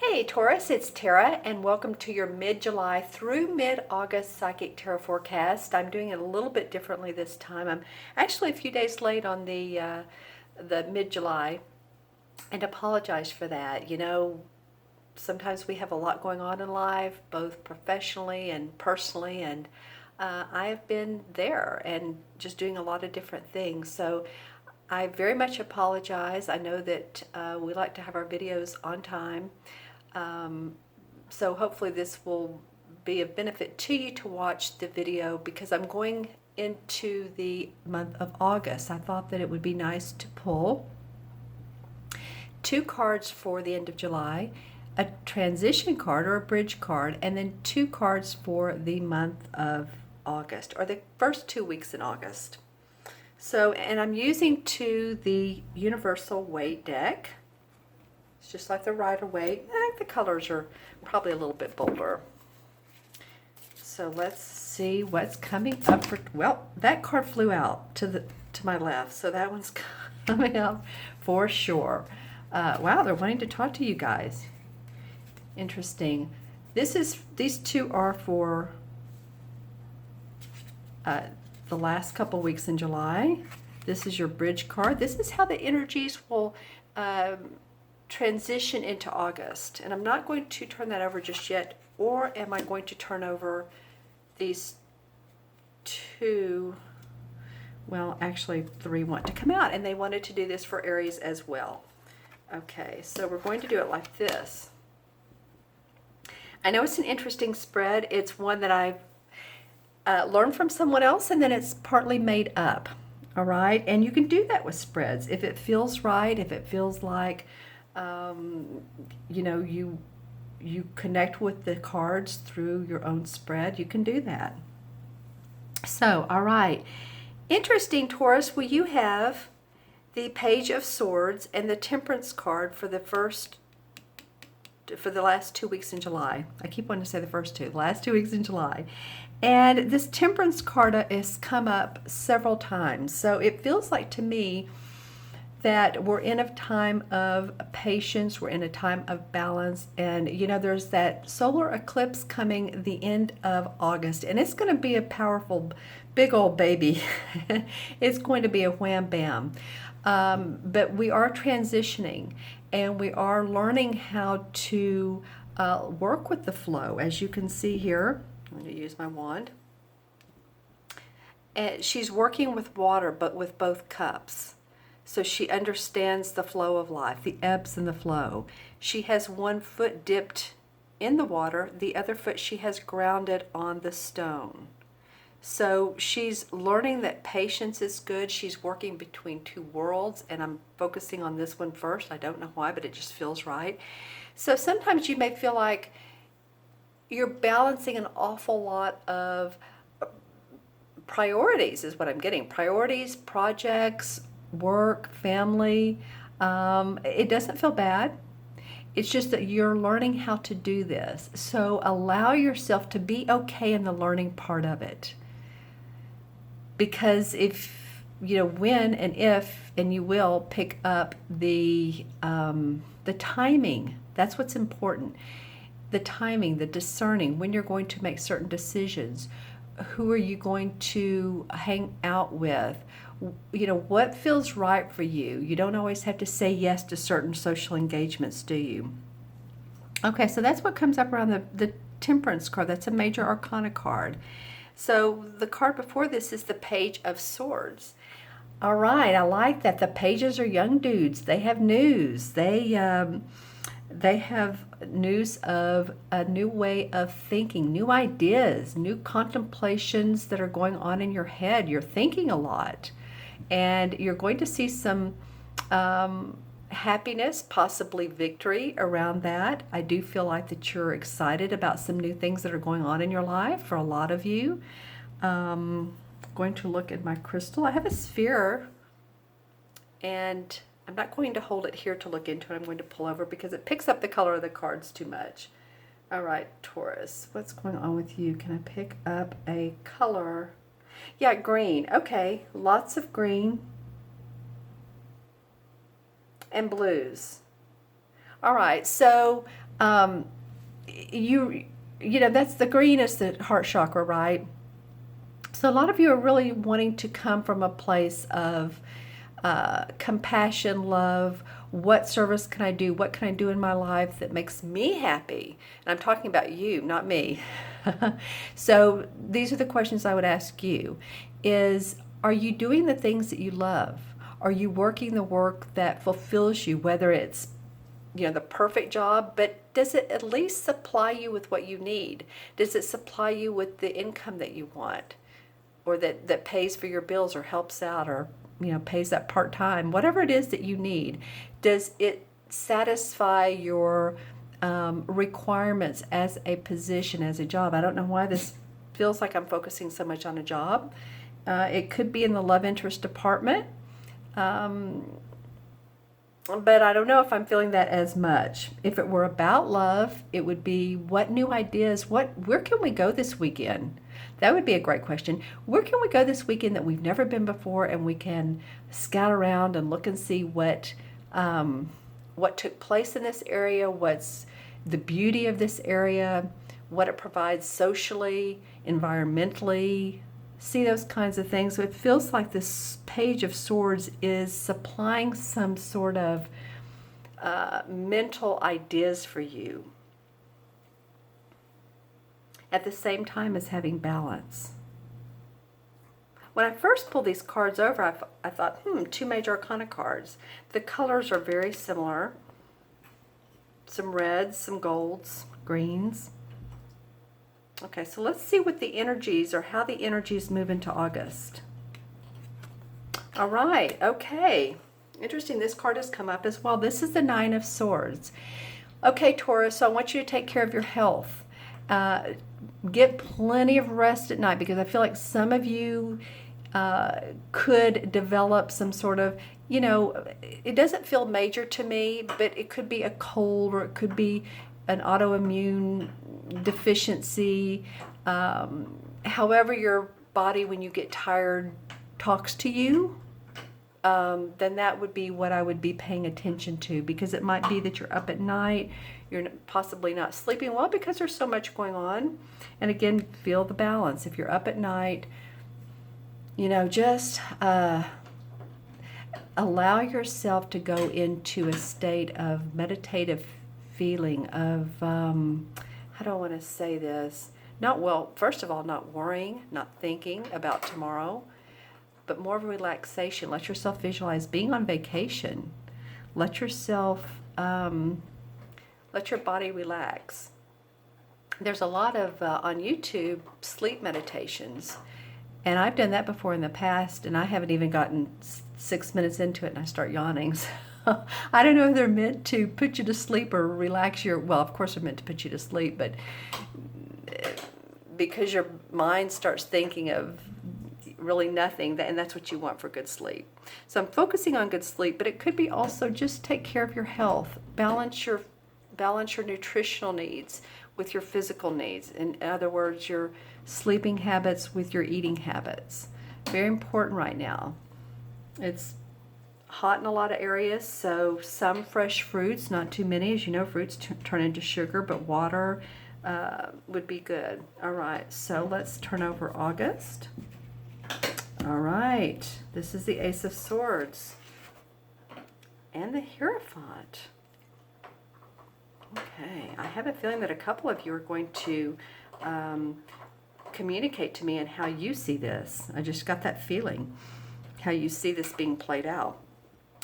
Hey Taurus, it's Tara, and welcome to your mid-July through mid-August Psychic Tarot forecast. I'm doing it a little bit differently this time. I'm actually a few days late on the mid-July, and apologize for that. You know, sometimes we have a lot going on in life, both professionally and personally, and I've been there and just doing a lot of different things. So I very much apologize. I know that we like to have our videos on time. So hopefully this will be of benefit to you to watch the video, because I'm going into the month of August. I thought that it would be nice to pull two cards for the end of July, a transition card or a bridge card, and then two cards for the month of August, or the first 2 weeks in August. So, and I'm using the Universal Weight deck. It's just like the Rider-Waite. I think the colors are probably a little bit bolder. So let's see what's coming up for, well, that card flew out to my left, so that one's coming up for sure. Wow, they're wanting to talk to you guys. Interesting. These two are for the last couple weeks in July. This is your bridge card. This is how the energies will transition into August. And I'm not going to turn that over just yet, or am I going to turn over these two? Well, actually 3 want to come out, and they wanted to do this for Aries as well. Okay, so we're going to do it like this. I know it's an interesting spread. It's one that I've learned from someone else, and then it's partly made up. All right, and you can do that with spreads if it feels right, if it feels like you know, you connect with the cards through your own spread. You can do that. So, all right, interesting, Taurus. Well, you have the Page of Swords and the Temperance card for the last 2 weeks in July. I keep wanting to say the last 2 weeks in July. And this Temperance card has come up several times. So it feels like to me that we're in a time of patience, we're in a time of balance, and you know, there's that solar eclipse coming the end of August, and it's going to be a powerful, big old baby. It's going to be a wham bam. But we are transitioning, and we are learning how to work with the flow. As you can see here, I'm going to use my wand. And she's working with water, but with both cups. So she understands the flow of life, the ebbs and the flow. She has one foot dipped in the water, the other foot she has grounded on the stone. So she's learning that patience is good. She's working between two worlds, and I'm focusing on this one first. I don't know why, but it just feels right. So sometimes you may feel like you're balancing an awful lot of priorities, is what I'm getting. Priorities, projects, work, family. It doesn't feel bad. It's just that you're learning how to do this. So allow yourself to be okay in the learning part of it. Because if, you know, when and if, and you will pick up the timing, that's what's important. The timing, the discerning, when you're going to make certain decisions. Who are you going to hang out with? You know, what feels right for you? You don't always have to say yes to certain social engagements, do you? Okay, so that's what comes up around the Temperance card. That's a major arcana card. So the card before this is the Page of Swords. All right, I like that. The pages are young dudes. They have news. They have news of a new way of thinking, new ideas, new contemplations that are going on in your head. You're thinking a lot, and you're going to see some happiness, possibly victory around that. I do feel like that you're excited about some new things that are going on in your life for a lot of you. Going to look at my crystal. I have a sphere, and I'm not going to hold it here to look into it. I'm going to pull over because it picks up the color of the cards too much. All right, Taurus, what's going on with you? Can I pick up a color? Yeah, green. Okay, lots of green and blues. All right, so That's the green is the heart chakra, right? So a lot of you are really wanting to come from a place of compassion, love. What service can I do? What can I do in my life that makes me happy? And I'm talking about you, not me. So these are the questions I would ask you. Are you doing the things that you love? Are you working the work that fulfills you, whether it's the perfect job, but does it at least supply you with what you need? Does it supply you with the income that you want, or that pays for your bills or helps out, or pays that part-time, whatever it is that you need? Does it satisfy your requirements as a position, as a job? I don't know why this feels like I'm focusing so much on a job. It could be in the love interest department. But I don't know if I'm feeling that as much. If it were about love, it would be what new ideas, where can we go this weekend? That would be a great question. Where can we go this weekend that we've never been before, and we can scout around and look and see what took place in this area, what's the beauty of this area, what it provides socially, environmentally, see those kinds of things. So it feels like this Page of Swords is supplying some sort of mental ideas for you, at the same time as having balance. When I first pulled these cards over, I thought, two Major Arcana cards. The colors are very similar. Some reds, some golds, greens. Okay, so let's see what the energies, or how the energies move into August. All right, okay. Interesting, this card has come up as well. This is the Nine of Swords. Okay, Taurus, so I want you to take care of your health. Get plenty of rest at night, because I feel like some of you could develop some sort of, it doesn't feel major to me, but it could be a cold, or it could be an autoimmune deficiency. However your body, when you get tired, talks to you, then that would be what I would be paying attention to, because it might be that you're up at night, you're possibly not sleeping well because there's so much going on. And again, feel the balance. If you're up at night, just allow yourself to go into a state of meditative feeling of, how do I want to say this? First of all, not worrying, not thinking about tomorrow, but more of a relaxation. Let yourself visualize being on vacation. Let yourself, let your body relax. There's a lot of, on YouTube, sleep meditations. And I've done that before in the past, and I haven't even gotten 6 minutes into it and I start yawning. So I don't know if they're meant to put you to sleep or relax well, of course they're meant to put you to sleep, but because your mind starts thinking of really nothing, and that's what you want for good sleep. So I'm focusing on good sleep, but it could be also just take care of your health. Balance your nutritional needs with your physical needs. In other words, your sleeping habits with your eating habits. Very important right now. It's hot in a lot of areas, so some fresh fruits, not too many. As you know, fruits turn into sugar, but water would be good. All right, so let's turn over August. All right, this is the Ace of Swords and the Hierophant. Okay, I have a feeling that a couple of you are going to communicate to me and how you see this. I just got that feeling, how you see this being played out.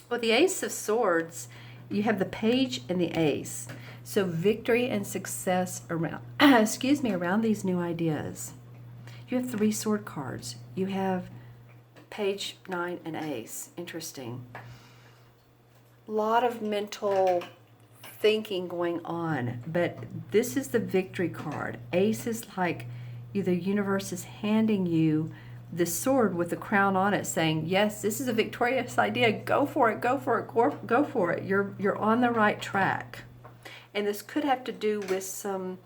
Well, the Ace of Swords, you have the Page and the Ace. So victory and success around, around these new ideas. You have 3 sword cards. You have Page, 9, and Ace. Interesting. A lot of mental thinking going on, but this is the victory card. Ace is like the universe is handing you the sword with the crown on it, saying, yes, this is a victorious idea. Go for it, go for it, go for it. You're on the right track. And this could have to do with some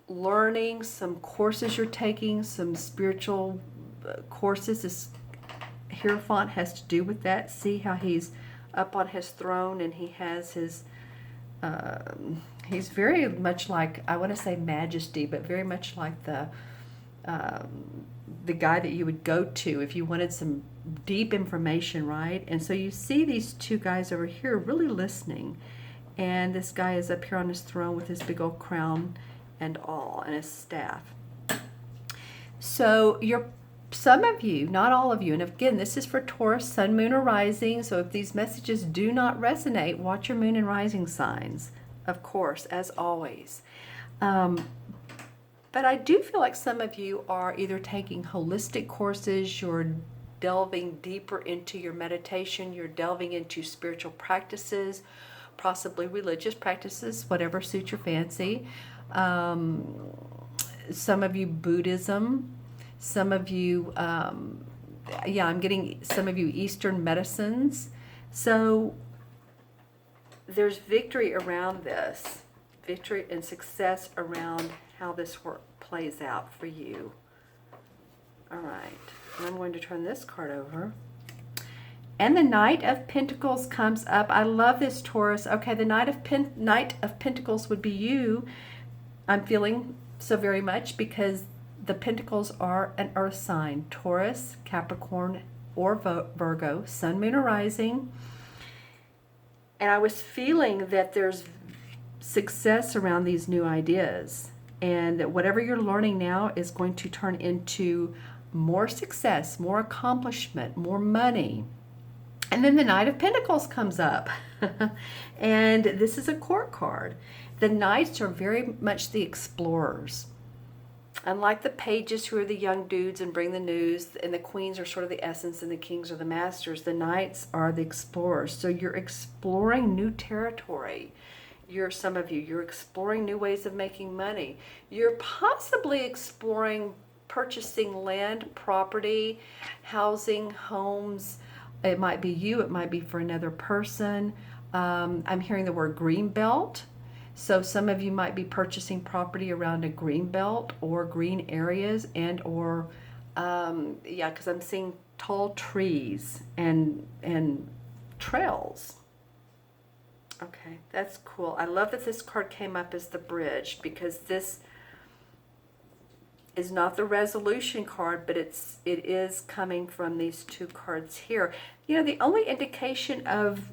learning, some courses you're taking, some spiritual courses. This Hierophant has to do with that. See how he's up on his throne and he has his he's very much like, I want to say majesty, but very much like the guy that you would go to if you wanted some deep information, right? And so you see these two guys over here really listening, and this guy is up here on his throne with his big old crown and all, and his staff. So some of you, not all of you, and again, this is for Taurus, Sun, Moon, or Rising, so if these messages do not resonate, watch your Moon and Rising signs, of course, as always. But I do feel like some of you are either taking holistic courses, you're delving deeper into your meditation, you're delving into spiritual practices, possibly religious practices, whatever suits your fancy. Some of you Buddhism, some of you, yeah, I'm getting some of you Eastern medicines. So there's victory around this, victory and success around how this work plays out for you. All right, and I'm going to turn this card over. And the Knight of Pentacles comes up. I love this, Taurus. Okay, the Knight of Pentacles would be you. I'm feeling so very much because the Pentacles are an earth sign. Taurus, Capricorn, or Virgo, Sun, Moon, or Rising. And I was feeling that there's success around these new ideas, and that whatever you're learning now is going to turn into more success, more accomplishment, more money. And then the Knight of Pentacles comes up. And this is a court card. The Knights are very much the explorers. Unlike the pages, who are the young dudes and bring the news, and the queens are sort of the essence and the kings are the masters, the Knights are the explorers. So you're exploring new territory. Some of you, you're exploring new ways of making money. You're possibly exploring purchasing land, property, housing, homes. It might be you, it might be for another person. I'm hearing the word green belt. So some of you might be purchasing property around a green belt or green areas, and or yeah, because I'm seeing tall trees and trails. Okay, that's cool. I love that this card came up as the bridge, because this is not the resolution card, but it is coming from these two cards here. You know, the only indication of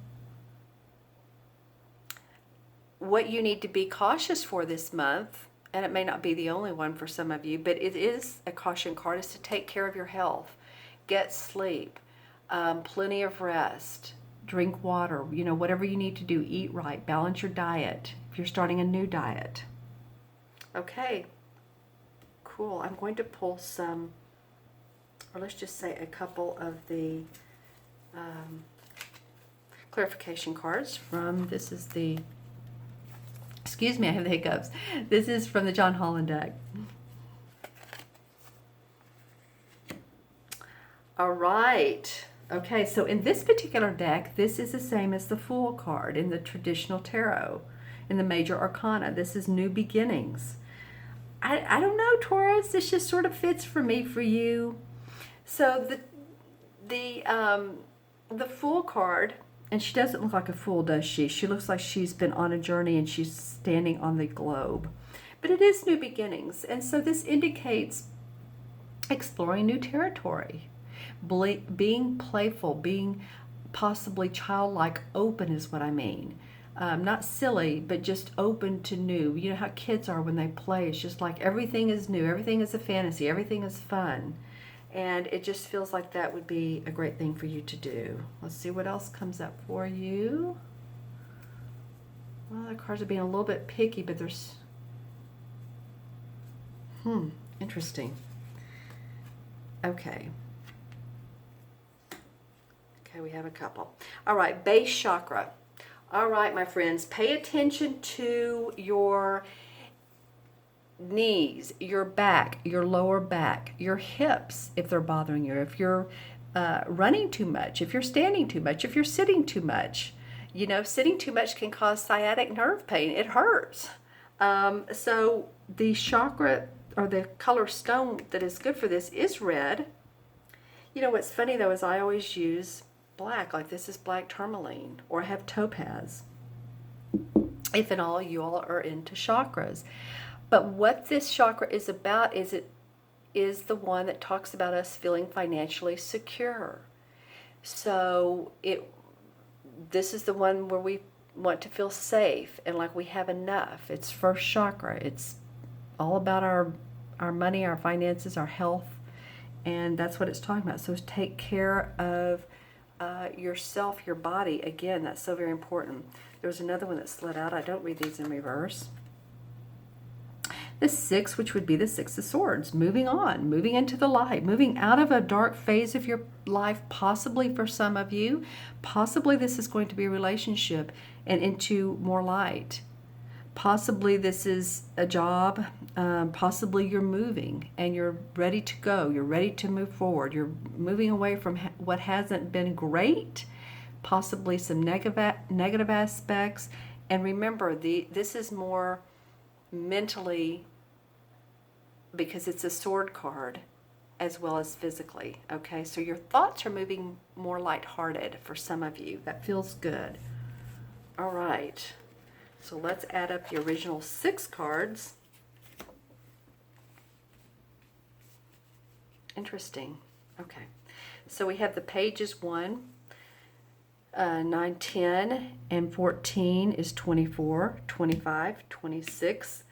what you need to be cautious for this month, and it may not be the only one for some of you, but it is a caution card, is to take care of your health. Get sleep, plenty of rest, drink water, you know, whatever you need to do, eat right, balance your diet if you're starting a new diet. Okay, cool. I'm going to pull some, or let's just say a couple of the clarification cards from, this is the, excuse me, I have the hiccups. This is from the John Holland deck. All right. Okay, so in this particular deck, this is the same as the Fool card in the traditional tarot, in the major arcana. This is new beginnings. I don't know, Taurus, this just sort of fits for me, for you. So the Fool card, and she doesn't look like a fool, does she? She looks like she's been on a journey and she's standing on the globe. But it is new beginnings, and so this indicates exploring new territory. Being playful, being possibly childlike, open is what I mean. Not silly, but just open to new. You know how kids are when they play. It's just like everything is new. Everything is a fantasy. Everything is fun. And it just feels like that would be a great thing for you to do. Let's see what else comes up for you. Well, the cards are being a little bit picky, but there's... interesting. Okay. Okay, we have a couple. All right, base chakra. All right, my friends, pay attention to your knees, your back, your lower back, your hips, if they're bothering you, if you're running too much, if you're standing too much, if you're sitting too much. You know, sitting too much can cause sciatic nerve pain. It hurts. So the chakra, or the color stone that is good for this, is red. You know, what's funny though is I always use black, like this is black tourmaline, or I have topaz. if at all you all are into chakras. But what this chakra is about is it is the one that talks about us feeling financially secure. So this is the one where we want to feel safe and like we have enough. It's first chakra. It's all about our money, our finances, our health, and that's what it's talking about. So take care of yourself, your body. Again, that's so very important. There's another one that slid out. I don't read these in reverse. The 6, which would be the 6 of Swords, moving on, moving into the light, moving out of a dark phase of your life, possibly for some of you. Possibly this is going to be a relationship and into more light. Possibly this is a job. Possibly you're moving and you're ready to go. You're ready to move forward. You're moving away from what hasn't been great, possibly some negative aspects. And remember, this is more mentally, because it's a sword card, as well as physically. Okay, so your thoughts are moving more lighthearted for some of you. That feels good. All right, so let's add up the original 6 cards. Interesting. Okay, so we have the pages 1, 9, 10, and 14 is 24, 25, 26,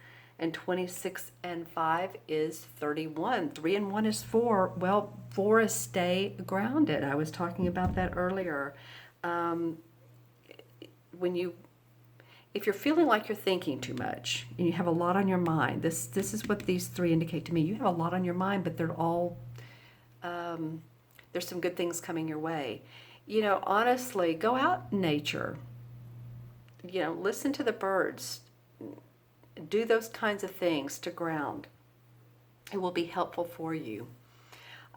and 26 and 5 is 31. 3 and 1 is 4. Well, 4 is stay grounded. I was talking about that earlier. If you're feeling like you're thinking too much and you have a lot on your mind, this is what these 3 indicate to me. You have a lot on your mind, but they're all there's some good things coming your way. You know, honestly, go out in nature. You know, listen to the birds. Do those kinds of things to ground. It will be helpful for you.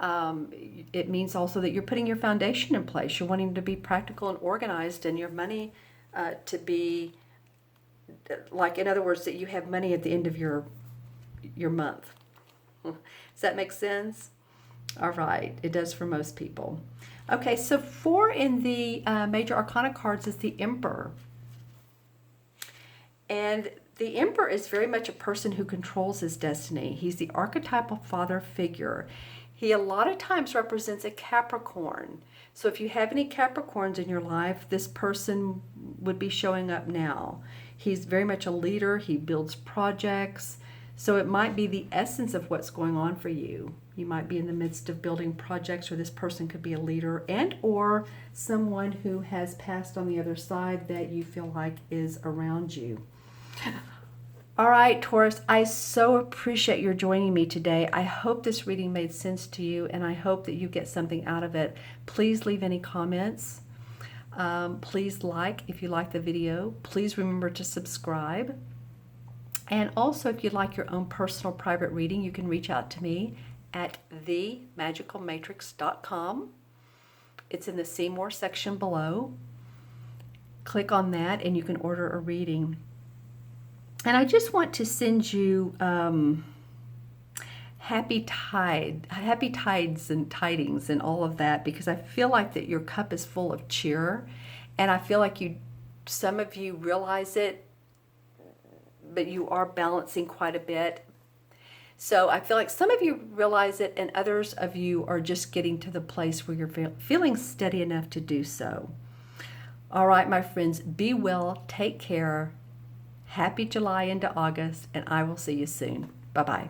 It means also that you're putting your foundation in place. You're wanting to be practical and organized, and your money to be, like, in other words, that you have money at the end of your month. Does that make sense? All right, it does for most people. Okay, so 4 in the major arcana cards is the Emperor. And the Emperor is very much a person who controls his destiny. He's the archetypal father figure. He a lot of times represents a Capricorn. So if you have any Capricorns in your life, this person would be showing up now. He's very much a leader. He builds projects. So it might be the essence of what's going on for you. You might be in the midst of building projects, or this person could be a leader and or someone who has passed on the other side that you feel like is around you. All right, Taurus, I so appreciate your joining me today. I hope this reading made sense to you, and I hope that you get something out of it. Please leave any comments. Please like if you like the video. Please remember to subscribe. And also, if you'd like your own personal private reading, you can reach out to me at themagicalmatrix.com. It's in the See More section below. Click on that and you can order a reading. And I just want to send you happy tides and tidings and all of that, because I feel like that your cup is full of cheer, and I feel like some of you realize it, but you are balancing quite a bit. So I feel like some of you realize it, and others of you are just getting to the place where you're feeling steady enough to do so. All right, my friends, be well, take care. Happy July into August, and I will see you soon. Bye-bye.